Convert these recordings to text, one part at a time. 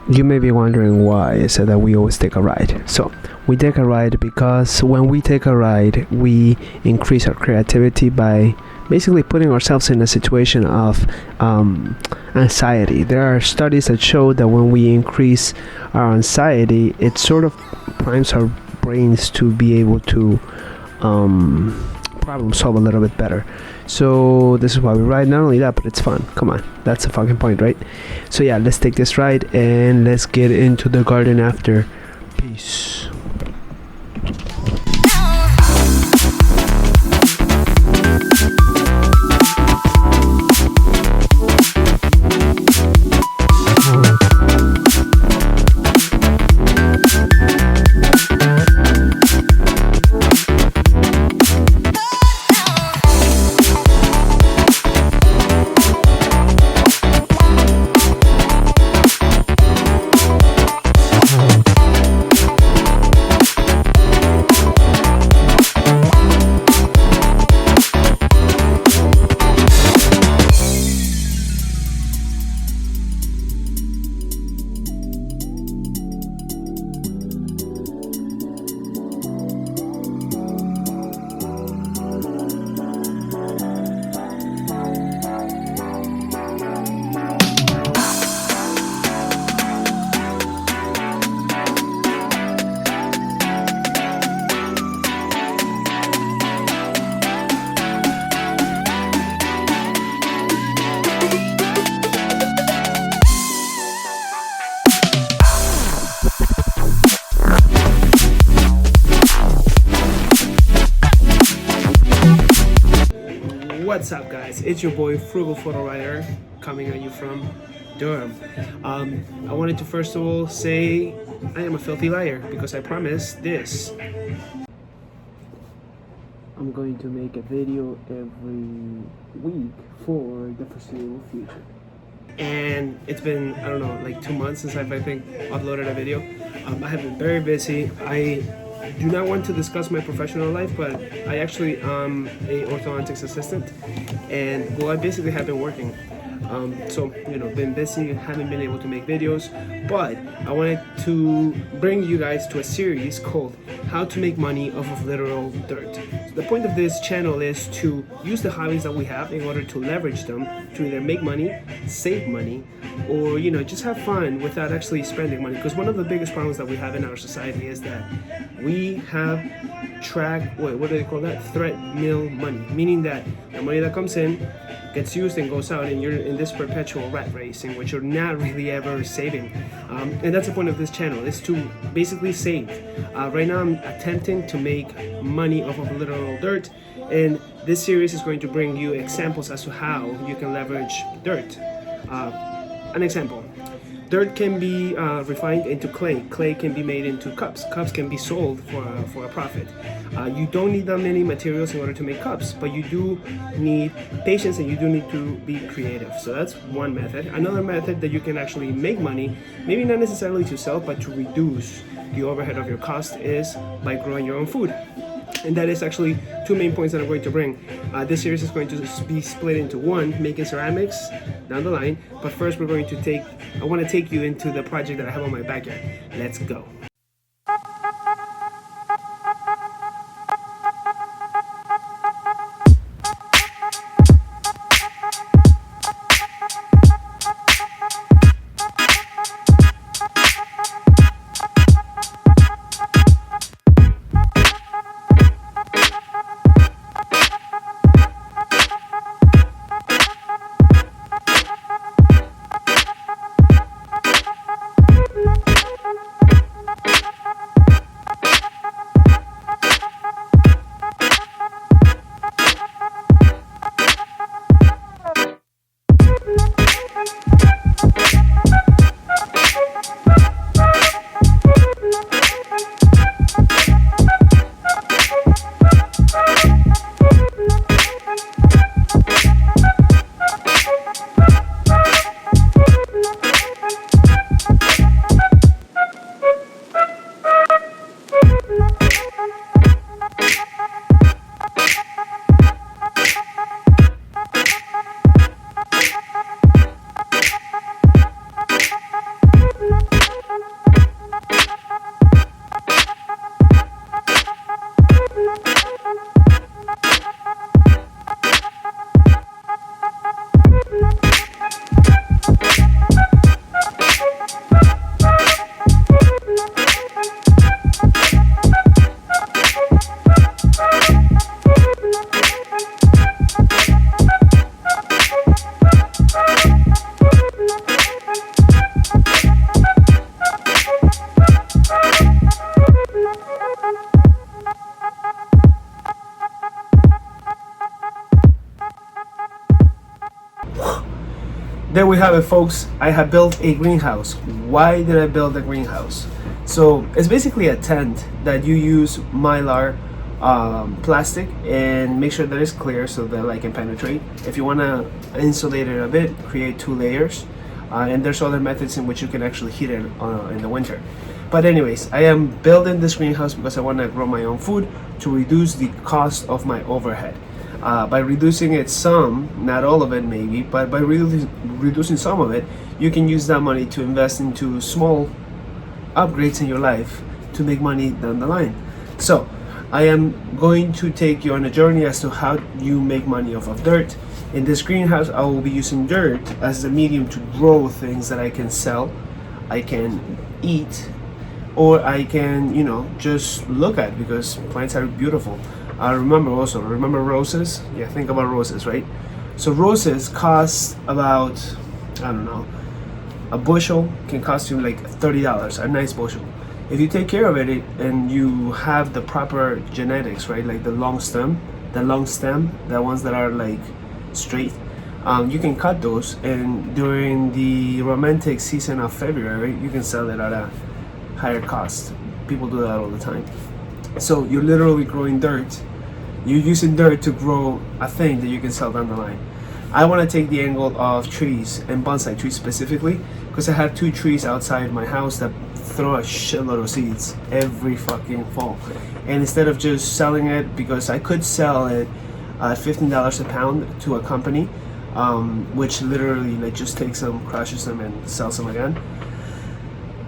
You may be wondering why I said that we always take a ride. So we take a ride because when we take a ride, we increase our creativity by basically putting ourselves in a situation of anxiety. There are studies that show that when we increase our anxiety, it sort of primes our brains to be able to problem solve a little bit better. So this is why we ride. Not only that, but it's fun. Come on, that's the fucking point, right? So yeah, let's take this ride and let's get into the garden after. Peace. What's up, guys? It's your boy Frugal Photo Rider coming at you from Durham. I wanted to first of all say I am a filthy liar because I promised this. I'm going to make a video every week for the foreseeable future. And it's been, I don't know, like 2 months since I've, I think, uploaded a video. I have been very busy. I do not want to discuss my professional life, but I actually am a orthodontics assistant, and well, I basically have been working. So, you know, been busy, haven't been able to make videos, but I wanted to bring you guys to a series called How to Make Money Off of Literal Dirt. So the point of this channel is to use the hobbies that we have in order to leverage them to either make money, save money, or, you know, just have fun without actually spending money. Because one of the biggest problems that we have in our society is that we have what do they call that? Threadmill money, meaning that the money that comes in gets used and goes out, and you're in this perpetual rat race in which you're not really ever saving. And that's the point of this channel, is to basically save. Right now I'm attempting to make money off of literal dirt, and this series is going to bring you examples as to how you can leverage dirt. An example. Dirt can be refined into clay. Clay can be made into cups. Cups can be sold for a profit. You don't need that many materials in order to make cups, but you do need patience and you do need to be creative. So that's one method. Another method that you can actually make money, maybe not necessarily to sell, but to reduce the overhead of your cost, is by growing your own food. And that is actually two main points that I'm going to bring. This series is going to be split into one, making ceramics down the line. But first I want to take you into the project that I have on my backyard. Let's go. we have it, folks. I have built a greenhouse. Why did I build a greenhouse? So it's basically a tent that you use mylar plastic and make sure that it's clear so that light can penetrate. If you want to insulate it a bit, create 2 layers, and there's other methods in which you can actually heat it in the winter. But anyways, I am building this greenhouse because I want to grow my own food to reduce the cost of my overhead. By reducing it some, not all of it maybe, but by reducing some of it, you can use that money to invest into small upgrades in your life to make money down the line. So I am going to take you on a journey as to how you make money off of dirt. In this greenhouse, I will be using dirt as the medium to grow things that I can sell, I can eat, or I can, just look at, because plants are beautiful. Remember roses? Yeah, think about roses, right? So roses cost about, I don't know, a bushel can cost you like $30, a nice bushel. If you take care of it and you have the proper genetics, right? Like the long stem, the ones that are like straight, you can cut those, and during the romantic season of February, you can sell it at a higher cost. People do that all the time. So you're literally growing dirt. You're using dirt to grow a thing that you can sell down the line. I want to take the angle of trees, and bonsai trees specifically, because I have 2 trees outside my house that throw a shitload of seeds every fucking fall. And instead of just selling it, because I could sell it at $15 a pound to a company, which literally like just takes them, crushes them, and sells them again.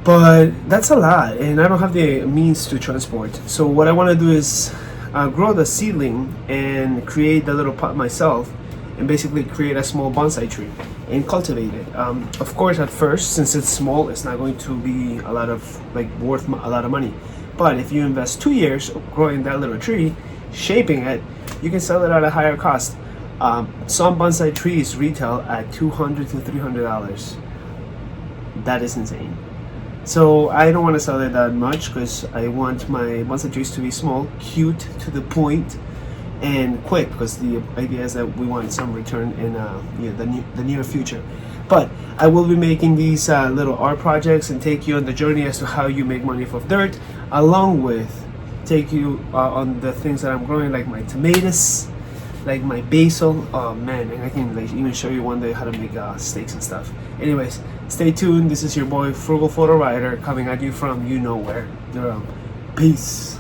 But that's a lot, and I don't have the means to transport. So what I want to do is grow the seedling and create the little pot myself, and basically create a small bonsai tree and cultivate it. Of course, at first, since it's small, it's not going to be a lot of worth a lot of money. But if you invest 2 years growing that little tree, shaping it, you can sell it at a higher cost. Some bonsai trees retail at $200 to $300. That is insane. So I don't want to sell it that much because I want my bonsai trees to be small, cute, to the point, and quick, because the idea is that we want some return in the near future. But I will be making these little art projects and take you on the journey as to how you make money off of dirt, along with take you on the things that I'm growing, like my tomatoes, like my basil. Oh man, and I can even show you one day how to make steaks and stuff. Anyways, stay tuned. This is your boy Frugal Photo Rider coming at you from you know where. Peace.